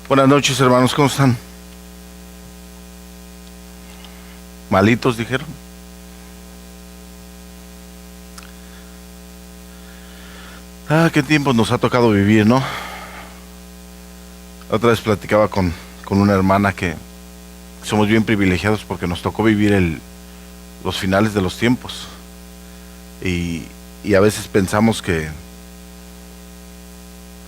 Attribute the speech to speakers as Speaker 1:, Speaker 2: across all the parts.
Speaker 1: Buenas noches, hermanos, ¿cómo están? ¿Malitos, dijeron? Qué tiempo nos ha tocado vivir, ¿no? Otra vez platicaba con una hermana que somos bien privilegiados porque nos tocó vivir los finales de los tiempos. Y a veces pensamos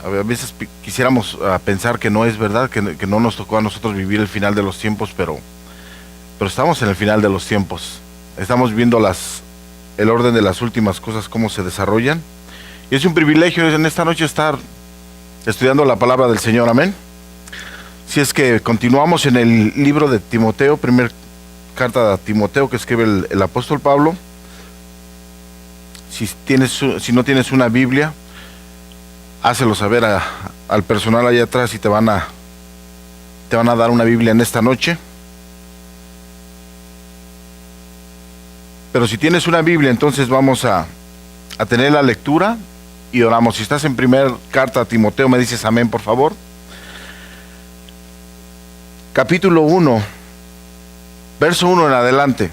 Speaker 1: a veces quisiéramos pensar que no es verdad, que no nos tocó a nosotros vivir el final de los tiempos, pero estamos en el final de los tiempos. Estamos viendo el orden de las últimas cosas, cómo se desarrollan. Y es un privilegio en esta noche estar estudiando la palabra del Señor, amén. Si es que continuamos en el libro de Timoteo, primera carta a Timoteo que escribe el apóstol Pablo. Si no tienes una Biblia, hácelo saber al personal allá atrás y te van a dar una Biblia en esta noche. Pero si tienes una Biblia, entonces vamos a tener la lectura y oramos. Si estás en primera carta a Timoteo, me dices amén, por favor. Capítulo 1, verso 1 en adelante.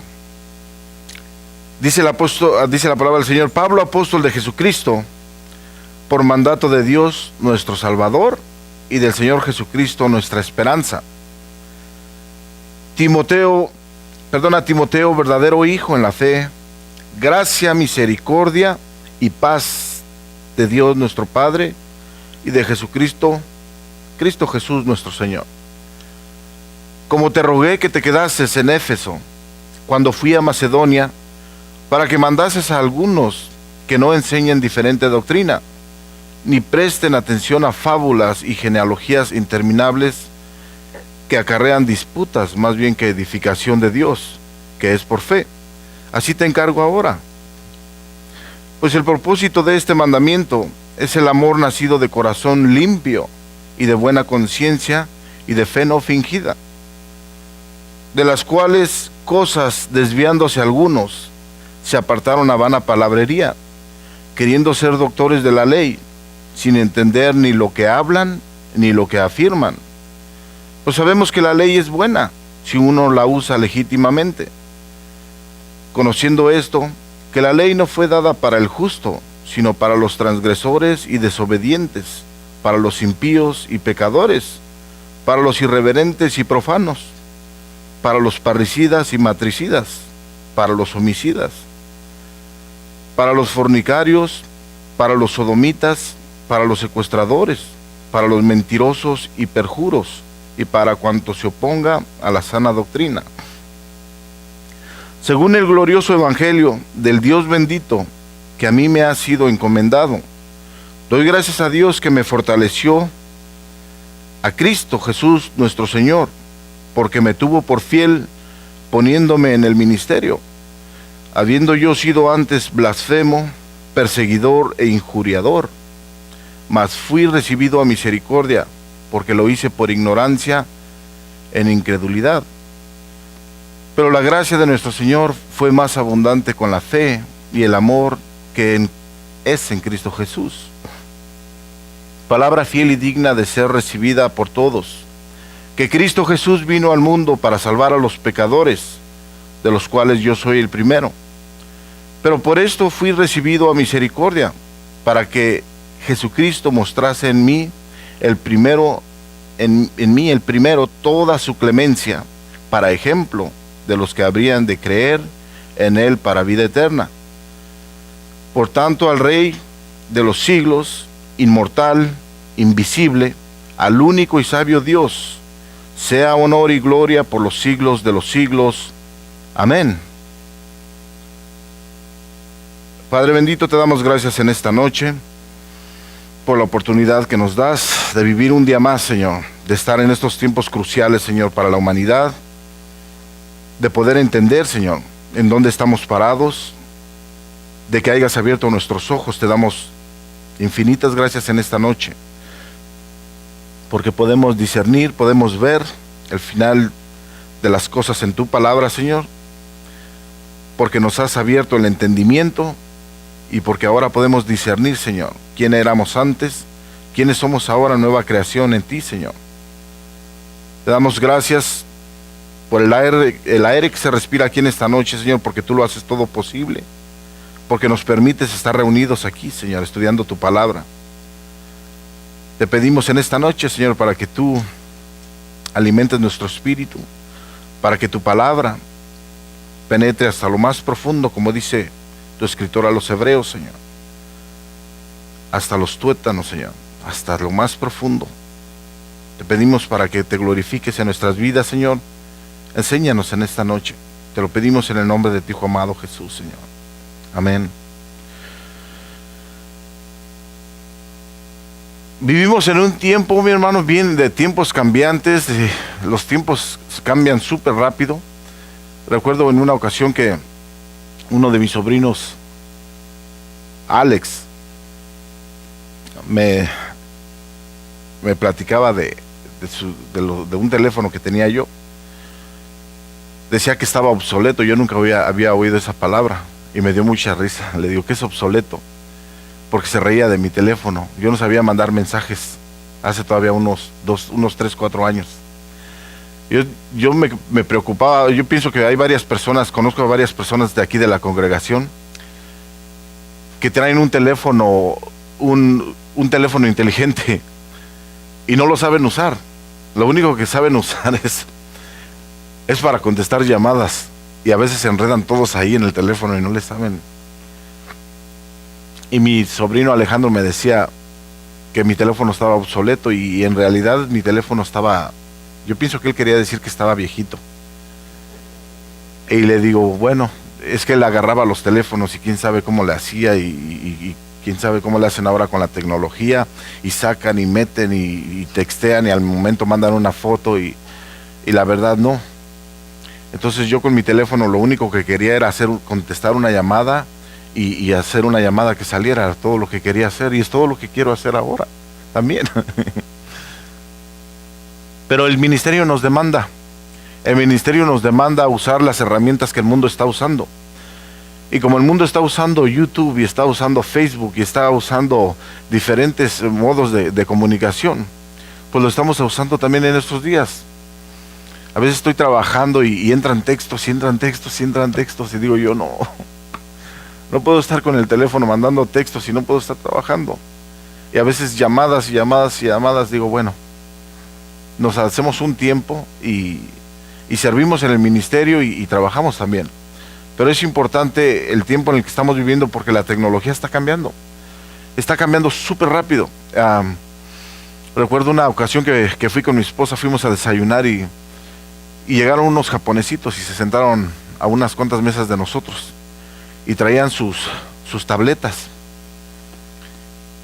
Speaker 1: Dice la palabra del Señor: Pablo, apóstol de Jesucristo, por mandato de Dios nuestro Salvador y del Señor Jesucristo nuestra esperanza. Timoteo, verdadero hijo en la fe, gracia, misericordia y paz de Dios nuestro Padre y de Jesucristo, Cristo Jesús nuestro Señor. Como te rogué que te quedases en Éfeso cuando fui a Macedonia, para que mandases a algunos que no enseñen diferente doctrina, ni presten atención a fábulas y genealogías interminables que acarrean disputas más bien que edificación de Dios, que es por fe. Así te encargo ahora. Pues el propósito de este mandamiento es el amor nacido de corazón limpio y de buena conciencia y de fe no fingida, de las cuales cosas, desviándose algunos, se apartaron a vana palabrería, queriendo ser doctores de la ley, sin entender ni lo que hablan ni lo que afirman. Pues sabemos que la ley es buena si uno la usa legítimamente. Conociendo esto, que la ley no fue dada para el justo, sino para los transgresores y desobedientes, para los impíos y pecadores, para los irreverentes y profanos, para los parricidas y matricidas, para los homicidas, para los fornicarios, para los sodomitas, para los secuestradores, para los mentirosos y perjuros, y para cuanto se oponga a la sana doctrina. Según el glorioso evangelio del Dios bendito, que a mí me ha sido encomendado, doy gracias a Dios que me fortaleció, a Cristo Jesús nuestro Señor, porque me tuvo por fiel poniéndome en el ministerio, habiendo yo sido antes blasfemo, perseguidor e injuriador, mas fui recibido a misericordia, porque lo hice por ignorancia en incredulidad. Pero la gracia de nuestro Señor fue más abundante con la fe y el amor que es en Cristo Jesús. Palabra fiel y digna de ser recibida por todos, que Cristo Jesús vino al mundo para salvar a los pecadores, de los cuales yo soy el primero. Pero por esto fui recibido a misericordia, para que Jesucristo mostrase en mí el primero toda su clemencia, para ejemplo de los que habrían de creer en él para vida eterna. Por tanto, al Rey de los siglos, inmortal, invisible, al único y sabio Dios, sea honor y gloria por los siglos de los siglos. Amén. Padre bendito, te damos gracias en esta noche por la oportunidad que nos das de vivir un día más, Señor, de estar en estos tiempos cruciales, Señor, para la humanidad, de poder entender, Señor, en dónde estamos parados, de que hayas abierto nuestros ojos. Te damos infinitas gracias en esta noche, porque podemos discernir, podemos ver el final de las cosas en tu palabra, Señor, porque nos has abierto el entendimiento y porque ahora podemos discernir, Señor, quién éramos antes, quiénes somos ahora, nueva creación en ti, Señor. Te damos gracias por el aire que se respira aquí en esta noche, Señor, porque tú lo haces todo posible, porque nos permites estar reunidos aquí, Señor, estudiando tu palabra. Te pedimos en esta noche, Señor, para que tú alimentes nuestro espíritu, para que tu palabra penetre hasta lo más profundo, como dice tu escritor a los hebreos, Señor, hasta los tuétanos, Señor, hasta lo más profundo. Te pedimos para que te glorifiques en nuestras vidas, Señor. Enséñanos en esta noche. Te lo pedimos en el nombre de tu Hijo amado Jesús, Señor. Amén. Vivimos en un tiempo, mi hermano, bien de tiempos cambiantes. Los tiempos cambian súper rápido. Recuerdo en una ocasión que uno de mis sobrinos, Alex, me platicaba de un teléfono que tenía yo. Decía que estaba obsoleto. Yo nunca había oído esa palabra y me dio mucha risa. Le digo, ¿qué es obsoleto? Porque se reía de mi teléfono. Yo no sabía mandar mensajes hace todavía unos 3, 4 años. Yo me preocupaba. Yo pienso que hay varias personas, conozco a varias personas de aquí de la congregación que traen un teléfono inteligente y no lo saben usar. Lo único que saben usar es para contestar llamadas, y a veces se enredan todos ahí en el teléfono y no le saben. Y mi sobrino Alejandro me decía que mi teléfono estaba obsoleto, y en realidad mi teléfono estaba, yo pienso que él quería decir que estaba viejito. Y le digo, bueno, es que él agarraba los teléfonos y quién sabe cómo le hacía, y quién sabe cómo le hacen ahora con la tecnología, y sacan y meten y textean y al momento mandan una foto, y la verdad no. Entonces yo con mi teléfono lo único que quería era contestar una llamada y hacer una llamada que saliera, todo lo que quería hacer, y es todo lo que quiero hacer ahora también. Pero el ministerio nos demanda usar las herramientas que el mundo está usando. Y como el mundo está usando YouTube y está usando Facebook y está usando diferentes modos de comunicación, pues lo estamos usando también en estos días. A veces estoy trabajando y entran textos y digo yo, no puedo estar con el teléfono mandando textos y no puedo estar trabajando. Y a veces llamadas, digo, bueno, nos hacemos un tiempo y servimos en el ministerio y trabajamos también. Pero es importante el tiempo en el que estamos viviendo, porque la tecnología está cambiando súper rápido. Recuerdo una ocasión que fui con mi esposa, fuimos a desayunar y llegaron unos japonesitos y se sentaron a unas cuantas mesas de nosotros y traían sus tabletas.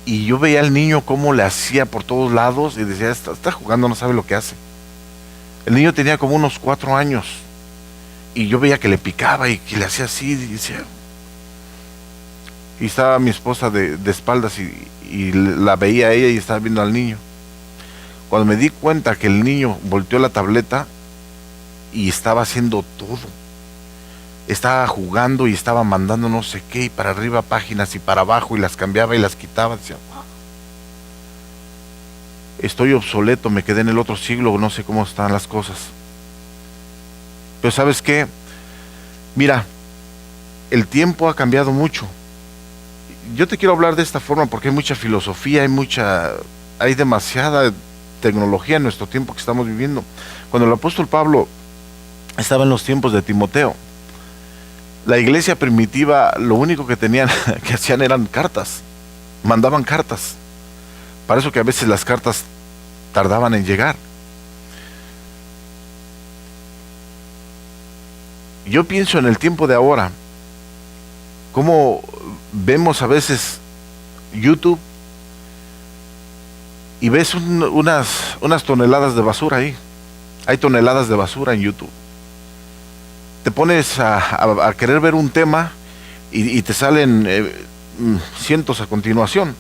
Speaker 1: Y yo veía al niño cómo le hacía por todos lados y decía, está jugando, no sabe lo que hace. El niño tenía como unos 4 años y yo veía que le picaba y que le hacía así, y decía, y estaba mi esposa de espaldas y la veía a ella y estaba viendo al niño. Cuando me di cuenta que el niño volteó la tableta y estaba haciendo todo, estaba jugando y estaba mandando no sé qué, y para arriba páginas y para abajo, y las cambiaba y las quitaba, decía, wow, estoy obsoleto, me quedé en el otro siglo, no sé cómo están las cosas. Pero ¿sabes qué? Mira, el tiempo ha cambiado mucho. Yo te quiero hablar de esta forma porque hay mucha filosofía, hay demasiada tecnología en nuestro tiempo que estamos viviendo. Cuando el apóstol Pablo estaba en los tiempos de Timoteo, la iglesia primitiva lo único que hacían eran cartas, mandaban cartas. Para eso que a veces las cartas tardaban en llegar. Yo pienso en el tiempo de ahora, cómo vemos a veces YouTube y ves unas toneladas de basura ahí. Hay toneladas de basura en YouTube. Te pones a querer ver un tema y te salen cientos a continuación,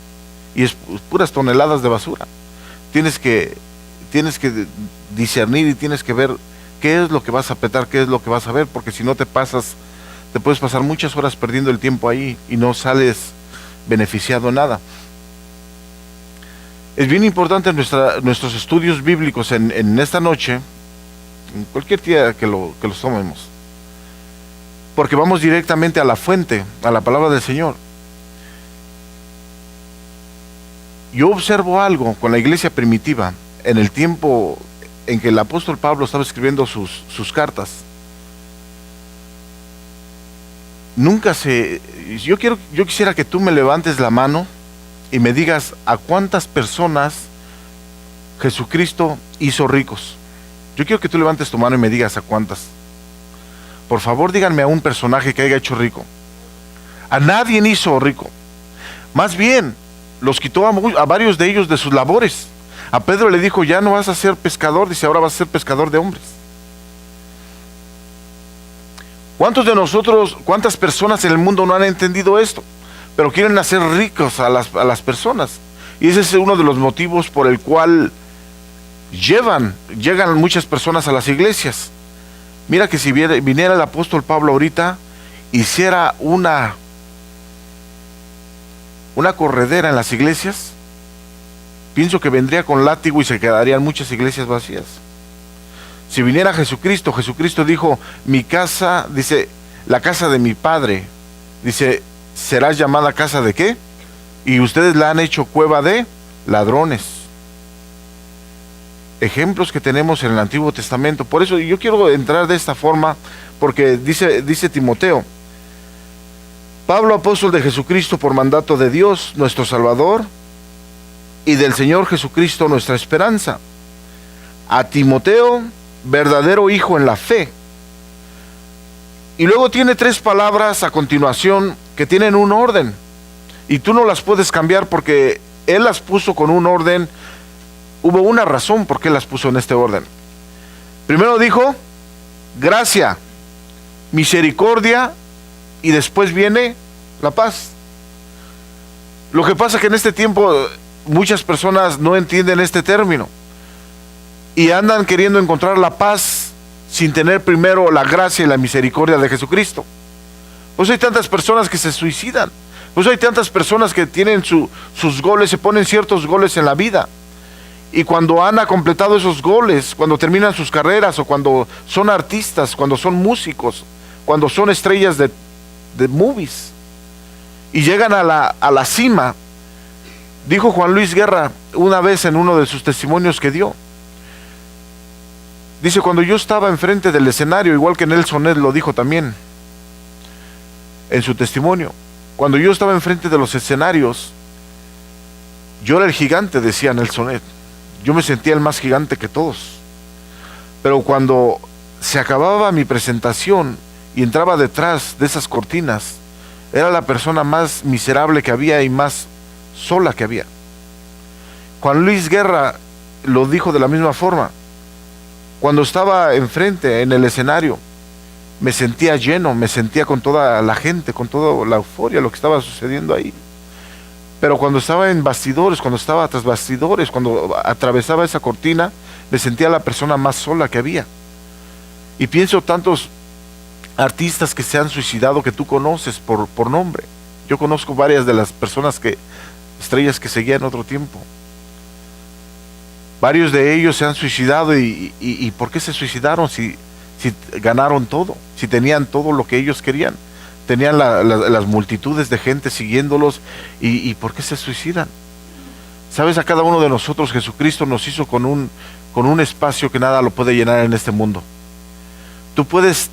Speaker 1: y es puras toneladas de basura. Tienes que discernir y tienes que ver qué es lo que vas a apretar, qué es lo que vas a ver, porque si no te puedes pasar muchas horas perdiendo el tiempo ahí y no sales beneficiado en nada. Es bien importante nuestros estudios bíblicos en esta noche, en cualquier día que los tomemos. Porque vamos directamente a la fuente, a la palabra del Señor. Yo observo algo con la iglesia primitiva, en el tiempo en que el apóstol Pablo estaba escribiendo sus cartas. Yo quisiera que tú me levantes la mano y me digas a cuántas personas Jesucristo hizo ricos. Yo quiero que tú levantes tu mano y me digas a cuántas. Por favor, díganme a un personaje que haya hecho rico. A nadie hizo rico. Más bien, los quitó a varios de ellos de sus labores. A Pedro le dijo, ya no vas a ser pescador, dice, ahora vas a ser pescador de hombres. ¿Cuántos de nosotros, cuántas personas en el mundo no han entendido esto? Pero quieren hacer ricos a las personas. Y ese es uno de los motivos por el cual llegan muchas personas a las iglesias. Mira que si viniera el apóstol Pablo ahorita, hiciera una corredera en las iglesias, pienso que vendría con látigo y se quedarían muchas iglesias vacías. Si viniera Jesucristo dijo, mi casa, dice, la casa de mi Padre, dice, será llamada casa de ¿qué? Y ustedes la han hecho cueva de ladrones. Ejemplos que tenemos en el Antiguo Testamento. Por eso yo quiero entrar de esta forma, porque dice Timoteo, Pablo, apóstol de Jesucristo por mandato de Dios, nuestro Salvador, y del Señor Jesucristo, nuestra esperanza. A Timoteo, verdadero hijo en la fe. Y luego tiene 3 palabras a continuación que tienen un orden. Y tú no las puedes cambiar porque él las puso con un orden. Hubo una razón por qué las puso en este orden. Primero dijo, gracia, misericordia, y después viene la paz. Lo que pasa es que en este tiempo muchas personas no entienden este término y andan queriendo encontrar la paz sin tener primero la gracia y la misericordia de Jesucristo. Pues hay tantas personas que se suicidan. Pues hay tantas personas que tienen sus goles, se ponen ciertos goles en la vida. Y cuando han completado esos goles, cuando terminan sus carreras, o cuando son artistas, cuando son músicos, cuando son estrellas de movies, y llegan a la cima, dijo Juan Luis Guerra una vez en uno de sus testimonios que dio, dice, cuando yo estaba enfrente del escenario, igual que Nelson Ned lo dijo también en su testimonio, cuando yo estaba enfrente de los escenarios, yo era el gigante, decía Nelson Ned. Yo me sentía el más gigante que todos. Pero cuando se acababa mi presentación y entraba detrás de esas cortinas, era la persona más miserable que había y más sola que había. Juan Luis Guerra lo dijo de la misma forma. Cuando estaba enfrente, en el escenario, me sentía lleno, me sentía con toda la gente, con toda la euforia, lo que estaba sucediendo ahí. Pero cuando estaba en bastidores, cuando estaba tras bastidores, cuando atravesaba esa cortina, me sentía la persona más sola que había. Y pienso tantos artistas que se han suicidado que tú conoces por nombre. Yo conozco varias de las personas estrellas que seguía en otro tiempo. Varios de ellos se han suicidado y ¿por qué se suicidaron si ganaron todo? Si tenían todo lo que ellos querían. Tenían las multitudes de gente siguiéndolos y ¿por qué se suicidan? Sabes, a cada uno de nosotros Jesucristo nos hizo con un espacio que nada lo puede llenar en este mundo. Tú puedes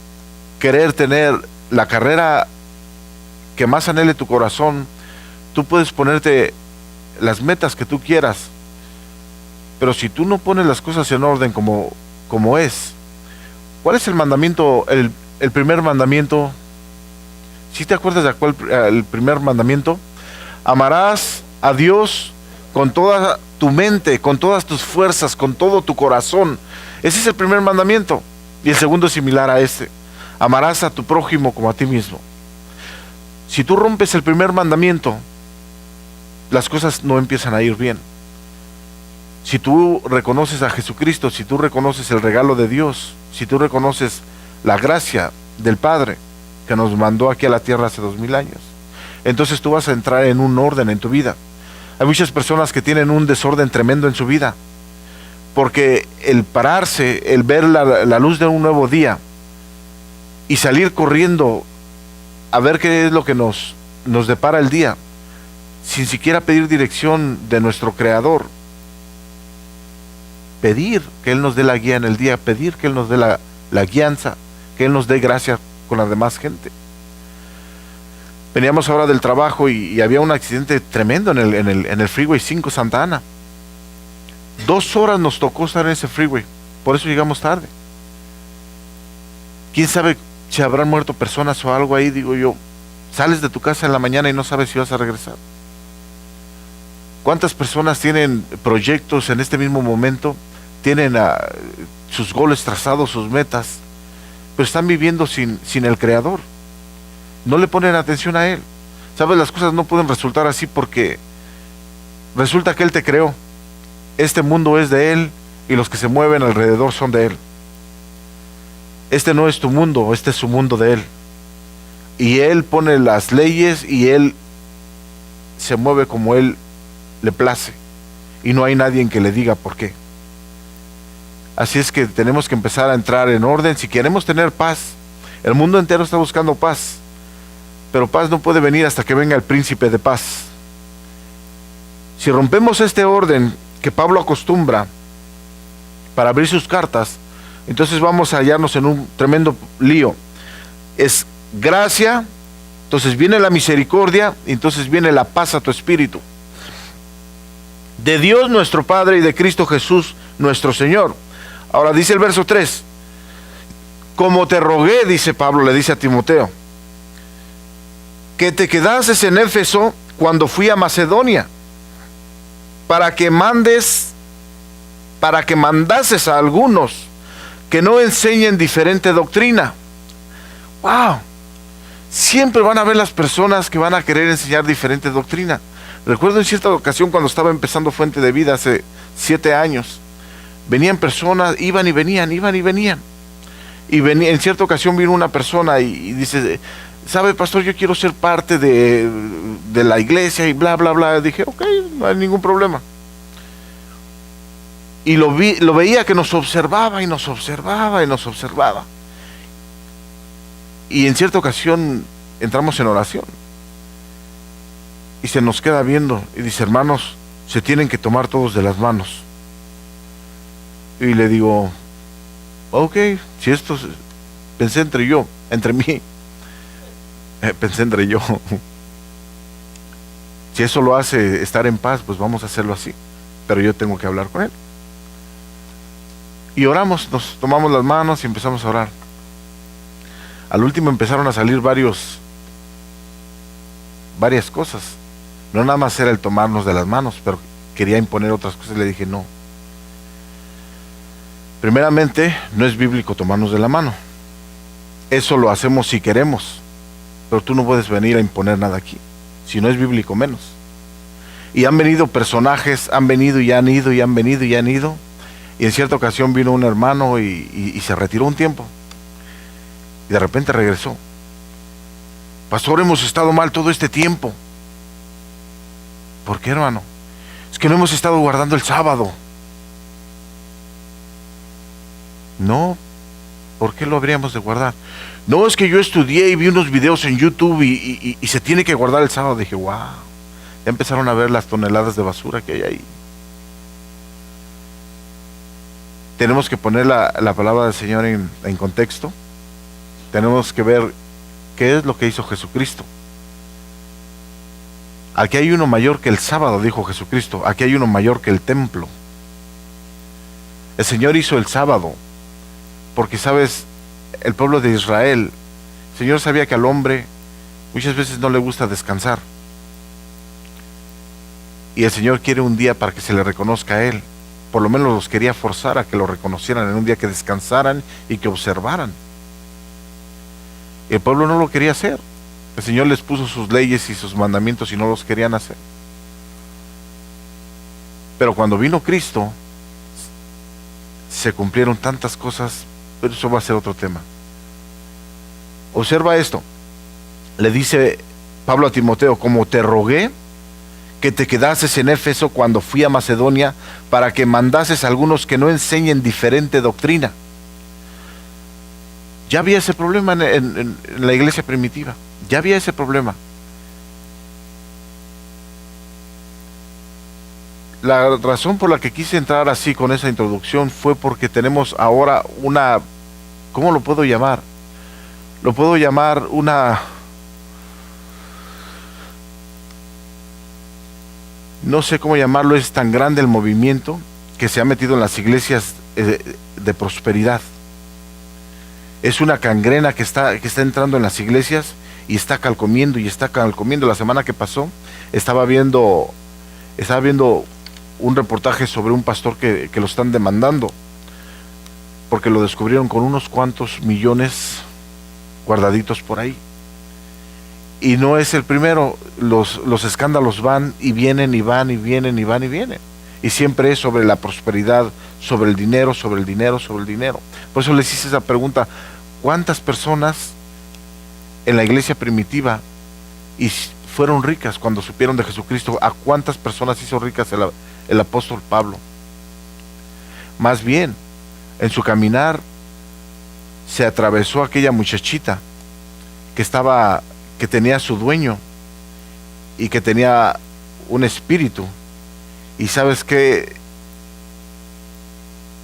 Speaker 1: querer tener la carrera que más anhele tu corazón, tú puedes ponerte las metas que tú quieras, pero si tú no pones las cosas en orden como es, ¿cuál es el mandamiento, el primer mandamiento? ¿Sí te acuerdas de cuál el primer mandamiento? Amarás a Dios con toda tu mente, con todas tus fuerzas, con todo tu corazón. Ese es el primer mandamiento. Y el segundo es similar a este. Amarás a tu prójimo como a ti mismo. Si tú rompes el primer mandamiento, las cosas no empiezan a ir bien. Si tú reconoces a Jesucristo, si tú reconoces el regalo de Dios, si tú reconoces la gracia del Padre que nos mandó aquí a la tierra hace 2000 años, entonces tú vas a entrar en un orden en tu vida. Hay muchas personas que tienen un desorden tremendo en su vida Porque el pararse, el ver la luz de un nuevo día y salir corriendo a ver qué es lo que nos depara el día, sin siquiera pedir dirección de nuestro Creador, pedir que Él nos dé la guía en el día, pedir que Él nos dé la guianza, que Él nos dé gracia con la demás gente. Veníamos ahora del trabajo y había un accidente tremendo en el Freeway 5 Santa Ana. 2 horas nos tocó estar en ese freeway, por eso llegamos tarde. ¿Quién sabe si habrán muerto personas o algo ahí? Digo yo, sales de tu casa en la mañana y no sabes si vas a regresar. ¿Cuántas personas tienen proyectos en este mismo momento? Tienen sus goles trazados, sus metas, pero están viviendo sin el Creador. No le ponen atención a Él. ¿Sabes? Las cosas no pueden resultar así porque resulta que Él te creó. Este mundo es de Él y los que se mueven alrededor son de Él. Este no es tu mundo, este es su mundo de Él. Y Él pone las leyes y Él se mueve como Él le place. Y no hay nadie que le diga por qué. Así es que tenemos que empezar a entrar en orden si queremos tener paz. El mundo entero está buscando paz, pero paz no puede venir hasta que venga el príncipe de paz. Si rompemos este orden que Pablo acostumbra para abrir sus cartas, entonces vamos a hallarnos en un tremendo lío. Es gracia, entonces viene la misericordia, y entonces viene la paz a tu espíritu. De Dios nuestro Padre y de Cristo Jesús nuestro Señor. Ahora dice el verso 3, como te rogué, dice Pablo, le dice a Timoteo, que te quedases en Éfeso cuando fui a Macedonia, para que mandases a algunos que no enseñen diferente doctrina. Wow, siempre van a haber las personas que van a querer enseñar diferente doctrina. Recuerdo en cierta ocasión cuando estaba empezando Fuente de Vida hace 7 años, venían personas, iban y venían. Y en cierta ocasión vino una persona y dice, ¿sabe, pastor? Yo quiero ser parte de la iglesia y bla, bla, bla. Dije, ok, no hay ningún problema. Y lo veía que nos observaba. Y en cierta ocasión entramos en oración. Y se nos queda viendo y dice, hermanos, se tienen que tomar todos de las manos. Y le digo, ok, si esto, pensé entre mí, si eso lo hace estar en paz, pues vamos a hacerlo así, pero yo tengo que hablar con él. Y oramos, nos tomamos las manos y empezamos a orar. Al último empezaron a salir varias cosas. No nada más era el tomarnos de las manos, pero quería imponer otras cosas. Le dije, no. Primeramente, no es bíblico tomarnos de la mano. Eso lo hacemos si queremos, pero tú no puedes venir a imponer nada aquí. Si no es bíblico, menos. Y han venido personajes, han venido y han ido, y han venido y han ido. Y en cierta ocasión vino un hermano y se retiró un tiempo. Y de repente regresó. Pastor, hemos estado mal todo este tiempo. ¿Por qué, hermano? Es que no hemos estado guardando el sábado. No, ¿por qué lo habríamos de guardar? No, es que yo estudié y vi unos videos en YouTube y se tiene que guardar el sábado. Dije, wow, ya empezaron a ver las toneladas de basura que hay ahí. Tenemos que poner la palabra del Señor en contexto. Tenemos que ver qué es lo que hizo Jesucristo. Aquí hay uno mayor que el sábado, dijo Jesucristo. Aquí hay uno mayor que el templo. El Señor hizo el sábado porque, sabes, el pueblo de Israel, el Señor sabía que al hombre muchas veces no le gusta descansar. Y el Señor quiere un día para que se le reconozca a Él. Por lo menos los quería forzar a que lo reconocieran en un día, que descansaran y que observaran. El pueblo no lo quería hacer. El Señor les puso sus leyes y sus mandamientos y no los querían hacer. Pero cuando vino Cristo, se cumplieron tantas cosas, pero eso va a ser otro tema. Observa esto. Le dice Pablo a Timoteo, como te rogué que te quedases en Éfeso cuando fui a Macedonia, para que mandases a algunos que no enseñen diferente doctrina. Ya había ese problema en la iglesia primitiva. Ya había ese problema. La razón por la que quise entrar así con esa introducción fue porque tenemos ahora una, ¿cómo lo puedo llamar? Lo puedo llamar una, no sé cómo llamarlo, es tan grande el movimiento que se ha metido en las iglesias de prosperidad. Es una gangrena que está entrando en las iglesias y está calcomiendo y está calcomiendo. La semana que pasó estaba viendo un reportaje sobre un pastor que lo están demandando porque lo descubrieron con unos cuantos millones guardaditos por ahí. Y no es el primero. Los escándalos van y vienen y van y vienen y van y vienen. Y siempre es sobre la prosperidad, sobre el dinero, sobre el dinero, sobre el dinero. Por eso les hice esa pregunta: ¿cuántas personas en la iglesia primitiva fueron ricas cuando supieron de Jesucristo? ¿A cuántas personas hizo ricas el apóstol Pablo? Más bien, en su caminar se atravesó aquella muchachita que tenía su dueño y que tenía un espíritu. Y sabes que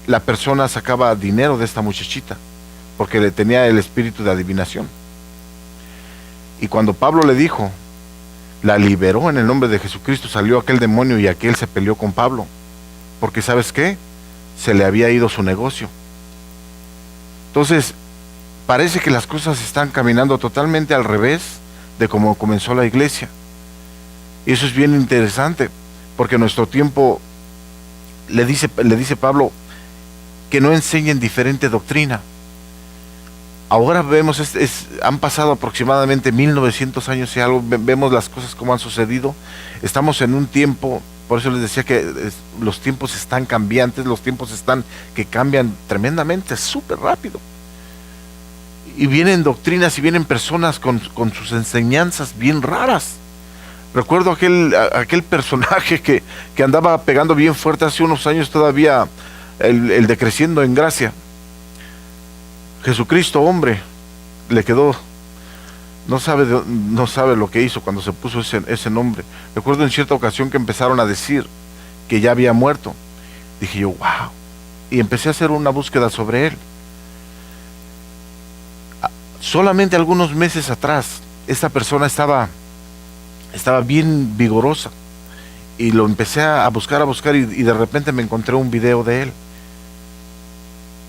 Speaker 1: la persona sacaba dinero de esta muchachita porque le tenía el espíritu de adivinación. Y cuando Pablo le dijo, la liberó en el nombre de Jesucristo, salió aquel demonio y aquel se peleó con Pablo, porque ¿sabes qué? Se le había ido su negocio. Entonces, parece que las cosas están caminando totalmente al revés de cómo comenzó la iglesia. Y eso es bien interesante, porque en nuestro tiempo le dice Pablo que no enseñen diferente doctrina. Ahora vemos, han pasado aproximadamente 1900 años y algo, vemos las cosas como han sucedido. Estamos en un tiempo, por eso les decía que los tiempos están cambiantes, los tiempos que cambian tremendamente, súper rápido. Y vienen doctrinas y vienen personas con sus enseñanzas bien raras. Recuerdo aquel personaje que andaba pegando bien fuerte hace unos años todavía, el de Creciendo en Gracia. Jesucristo, hombre, le quedó, no sabe lo que hizo cuando se puso ese nombre. Recuerdo en cierta ocasión que empezaron a decir que ya había muerto. Dije yo, wow, y empecé a hacer una búsqueda sobre él. Solamente algunos meses atrás, esta persona estaba bien vigorosa, y lo empecé a buscar y de repente me encontré un video de él.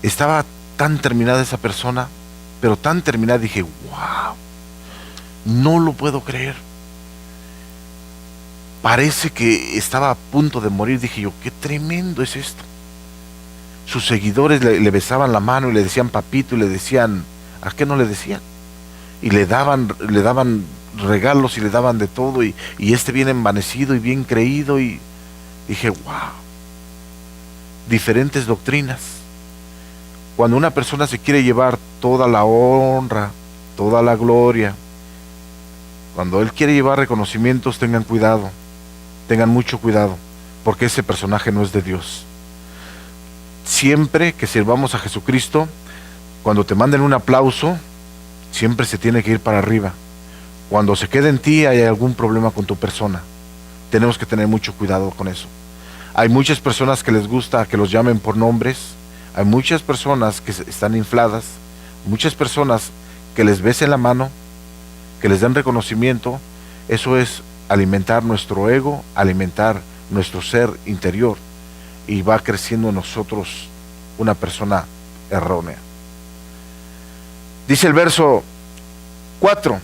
Speaker 1: Estaba tan terminada esa persona, pero tan terminada, dije, wow, no lo puedo creer. Parece que estaba a punto de morir. Dije yo, qué tremendo es esto. Sus seguidores le besaban la mano y le decían papito, y le decían, ¿a qué no le decían? Y le daban regalos y le daban de todo, y bien envanecido y bien creído, y dije, wow, diferentes doctrinas. Cuando una persona se quiere llevar toda la honra, toda la gloria, cuando él quiere llevar reconocimientos, tengan cuidado, tengan mucho cuidado, porque ese personaje no es de Dios. Siempre que sirvamos a Jesucristo, cuando te manden un aplauso, siempre se tiene que ir para arriba. Cuando se quede en ti, hay algún problema con tu persona. Tenemos que tener mucho cuidado con eso. Hay muchas personas que les gusta que los llamen por nombres. Hay muchas personas que están infladas, muchas personas que les besen la mano, que les den reconocimiento. Eso es alimentar nuestro ego, alimentar nuestro ser interior, y va creciendo en nosotros una persona errónea. Dice el verso 4,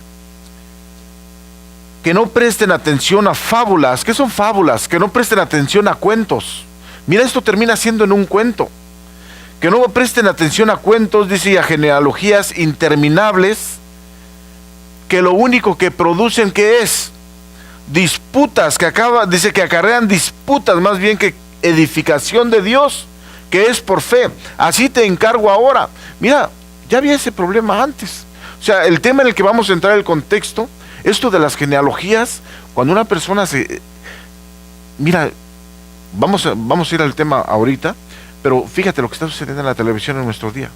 Speaker 1: que no presten atención a fábulas. ¿Qué son fábulas? Que no presten atención a cuentos. Mira, esto termina siendo en un cuento. Que no presten atención a cuentos, dice, y a genealogías interminables, que lo único que producen, ¿qué es? Disputas, dice que acarrean disputas más bien que edificación de Dios, que es por fe. Así te encargo ahora. Mira, ya había ese problema antes. O sea, el tema en el que vamos a entrar, el contexto, esto de las genealogías, cuando una persona Mira, vamos a ir al tema ahorita, pero fíjate lo que está sucediendo en la televisión en nuestro día.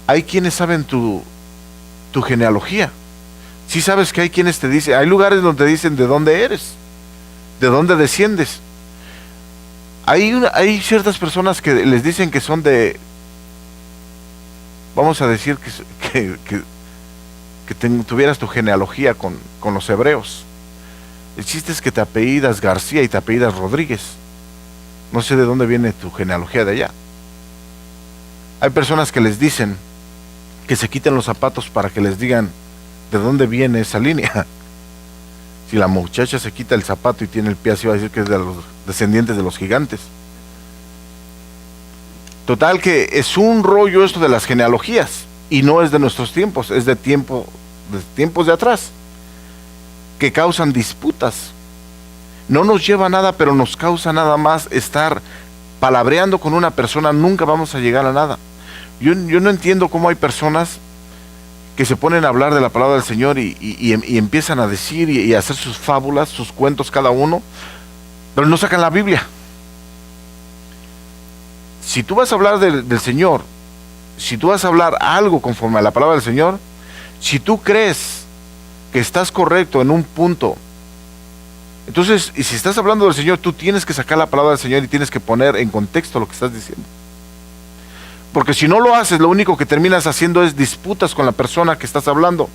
Speaker 1: Hay quienes saben tu genealogía. Sí sabes que hay quienes te dicen, hay lugares donde te dicen de dónde eres, de dónde desciendes. Hay ciertas personas que les dicen que son de, vamos a decir que tuvieras tu genealogía con los hebreos. El chiste es que te apellidas García y te apellidas Rodríguez. No sé de dónde viene tu genealogía de allá. Hay personas que les dicen que se quiten los zapatos para que les digan de dónde viene esa línea. Si la muchacha se quita el zapato y tiene el pie así, va a decir que es de los descendientes de los gigantes. Total que es un rollo esto de las genealogías, y no es de nuestros tiempos, es de tiempos de atrás, que causan disputas. No nos lleva a nada, pero nos causa nada más estar palabreando con una persona. Nunca vamos a llegar a nada. Yo no entiendo cómo hay personas que se ponen a hablar de la palabra del Señor y empiezan a decir y a hacer sus fábulas, sus cuentos cada uno, pero no sacan la Biblia. Si tú vas a hablar del Señor, si tú vas a hablar algo conforme a la palabra del Señor, si tú crees que estás correcto en un punto, entonces, y si estás hablando del Señor, tú tienes que sacar la palabra del Señor y tienes que poner en contexto lo que estás diciendo. Porque si no lo haces, lo único que terminas haciendo es disputas con la persona que estás hablando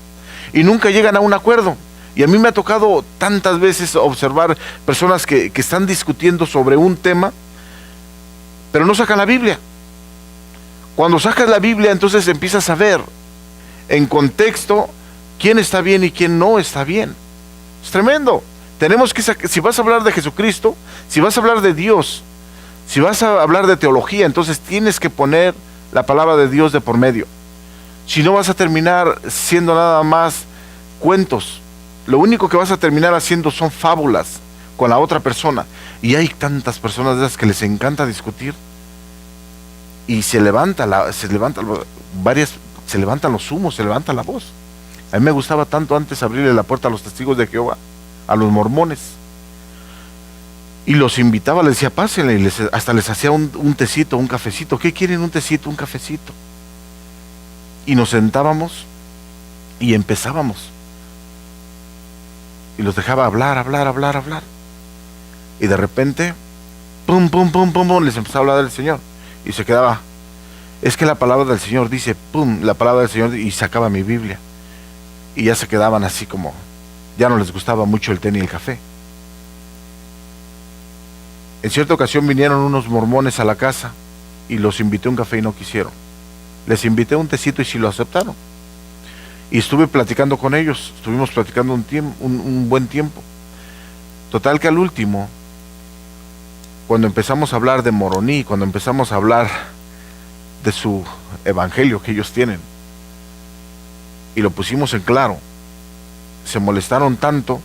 Speaker 1: y nunca llegan a un acuerdo. Y a mí me ha tocado tantas veces observar personas que están discutiendo sobre un tema, pero no sacan la Biblia. Cuando sacas la Biblia, entonces empiezas a ver en contexto quién está bien y quién no está bien. Es tremendo. Tenemos que si vas a hablar de Jesucristo, si vas a hablar de Dios, si vas a hablar de teología, entonces tienes que poner la palabra de Dios de por medio. Si no, vas a terminar siendo nada más cuentos. Lo único que vas a terminar haciendo son fábulas con la otra persona. Y hay tantas personas de esas que les encanta discutir. Y se levantan los humos, se levanta la voz. A mí me gustaba tanto antes abrirle la puerta a los testigos de Jehová, a los mormones. Y los invitaba, les decía, pásenle, y hasta les hacía un tecito, un cafecito. ¿Qué quieren? Un tecito, un cafecito. Y nos sentábamos y empezábamos. Y los dejaba hablar. Y de repente, pum, les empezaba a hablar del Señor. Y se quedaba, es que la palabra del Señor dice, pum, la palabra del Señor, y sacaba mi Biblia. Y ya se quedaban así como, ya no les gustaba mucho el té ni el café. En cierta ocasión vinieron unos mormones a la casa y los invité a un café y no quisieron. Les invité a un tecito y sí lo aceptaron. Y estuve platicando con ellos, estuvimos platicando un buen tiempo. Total que al último, cuando empezamos a hablar de Moroní, cuando empezamos a hablar de su evangelio que ellos tienen, y lo pusimos en claro, se molestaron tanto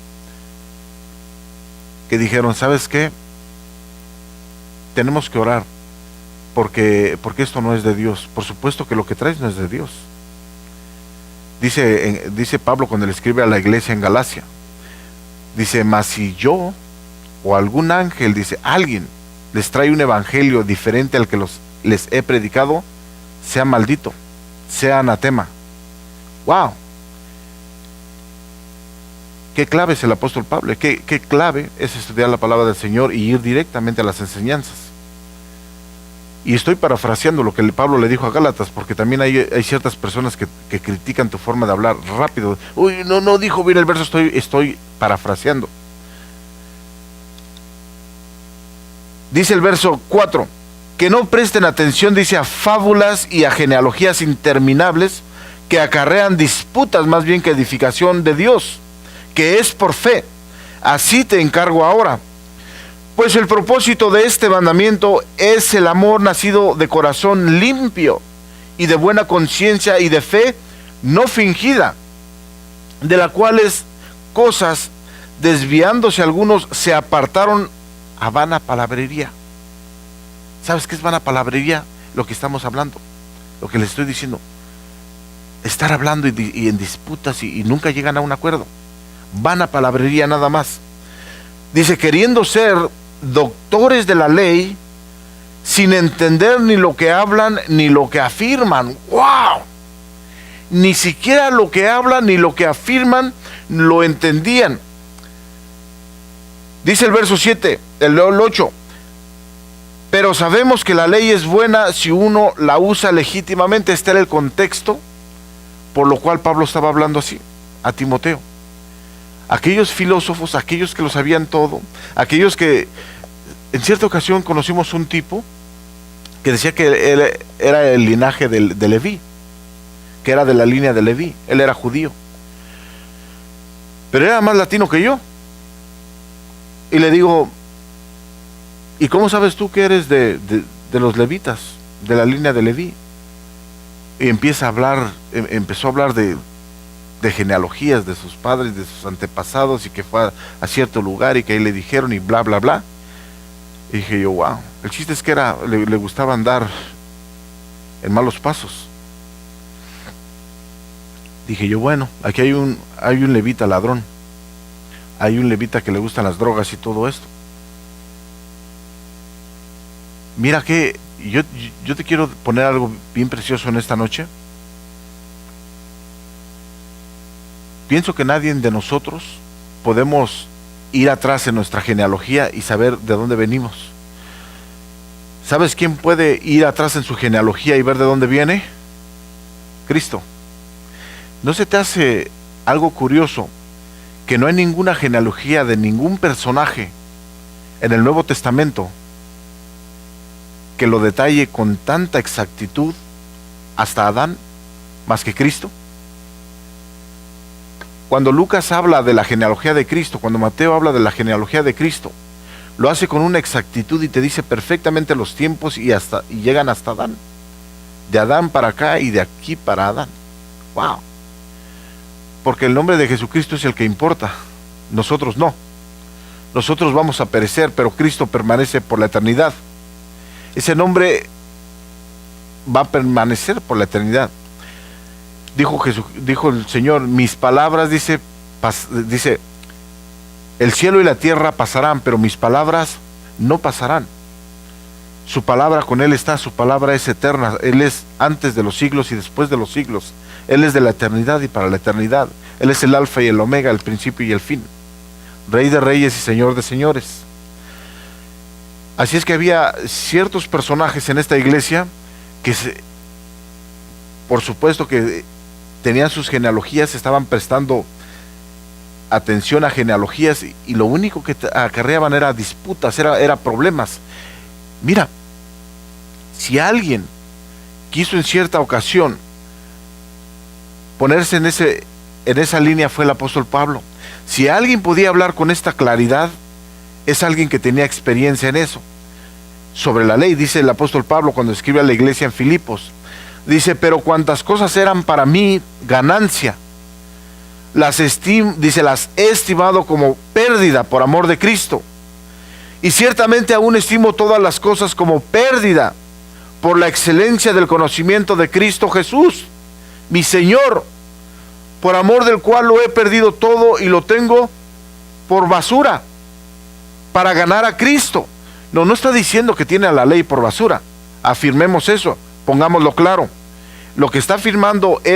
Speaker 1: que dijeron, ¿sabes qué? Tenemos que orar porque esto no es de Dios. Por supuesto que lo que traes no es de Dios. Dice Pablo cuando le escribe a la iglesia en Galacia, dice, mas si yo o algún ángel, dice, alguien les trae un evangelio diferente al que les he predicado, sea maldito, sea anatema. ¡Wow! Qué clave es el apóstol Pablo, qué clave es estudiar la palabra del Señor y ir directamente a las enseñanzas. Y estoy parafraseando lo que Pablo le dijo a Gálatas, porque también hay ciertas personas que critican tu forma de hablar rápido. Uy, no dijo bien el verso, estoy parafraseando. Dice el verso 4, que no presten atención, dice, a fábulas y a genealogías interminables que acarrean disputas más bien que edificación de Dios, que es por fe. Así te encargo ahora. Pues el propósito de este mandamiento es el amor nacido de corazón limpio y de buena conciencia y de fe no fingida, de las cuales cosas, desviándose algunos, se apartaron a vana palabrería. ¿Sabes qué es vana palabrería? Lo que estamos hablando, lo que les estoy diciendo. Estar hablando y en disputas y nunca llegan a un acuerdo. Vana palabrería nada más. Dice, queriendo ser doctores de la ley, sin entender ni lo que hablan ni lo que afirman. ¡Wow! Ni siquiera lo que hablan ni lo que afirman lo entendían. Dice el verso 7, el 8. Pero sabemos que la ley es buena si uno la usa legítimamente. Este era el contexto por lo cual Pablo estaba hablando así a Timoteo. Aquellos filósofos, aquellos que lo sabían todo, aquellos que en cierta ocasión conocimos un tipo que decía que él era el linaje de Leví, que era de la línea de Leví. Él era judío, pero era más latino que yo. Y le digo, ¿y cómo sabes tú que eres de los levitas, de la línea de Leví? Y empezó a hablar de genealogías de sus padres, de sus antepasados, y que fue a cierto lugar y que ahí le dijeron y bla, bla, bla. Y dije yo, wow. El chiste es que le gustaba andar en malos pasos. Dije yo, bueno, aquí hay un levita ladrón. Hay un levita que le gustan las drogas y todo esto. Mira que yo te quiero poner algo bien precioso en esta noche. Pienso que nadie de nosotros podemos ir atrás en nuestra genealogía y saber de dónde venimos. ¿Sabes quién puede ir atrás en su genealogía y ver de dónde viene? Cristo. ¿No se te hace algo curioso que no hay ninguna genealogía de ningún personaje en el Nuevo Testamento que lo detalle con tanta exactitud hasta Adán, más que Cristo? Cuando Lucas habla de la genealogía de Cristo, cuando Mateo habla de la genealogía de Cristo, lo hace con una exactitud y te dice perfectamente los tiempos y llegan hasta Adán. De Adán para acá y de aquí para Adán. ¡Wow! Porque el nombre de Jesucristo es el que importa, nosotros no. Nosotros vamos a perecer, pero Cristo permanece por la eternidad. Ese nombre va a permanecer por la eternidad. Dijo el Señor, mis palabras, dice, el cielo y la tierra pasarán, pero mis palabras no pasarán. Su palabra con Él está, su palabra es eterna. Él es antes de los siglos y después de los siglos. Él es de la eternidad y para la eternidad. Él es el alfa y el omega, el principio y el fin. Rey de reyes y Señor de señores. Así es que había ciertos personajes en esta iglesia que por supuesto que tenían sus genealogías, estaban prestando atención a genealogías y lo único que acarreaban era disputas, era problemas. Mira, si alguien quiso en cierta ocasión ponerse en esa línea fue el apóstol Pablo. Si alguien podía hablar con esta claridad, es alguien que tenía experiencia en eso. Sobre la ley, dice el apóstol Pablo cuando escribe a la iglesia en Filipos, dice, pero cuantas cosas eran para mí ganancia, las he estimado como pérdida por amor de Cristo. Y ciertamente aún estimo todas las cosas como pérdida por la excelencia del conocimiento de Cristo Jesús, mi Señor, por amor del cual lo he perdido todo y lo tengo por basura para ganar a Cristo. No está diciendo que tiene a la ley por basura. Afirmemos eso, pongámoslo claro. Lo que está afirmando es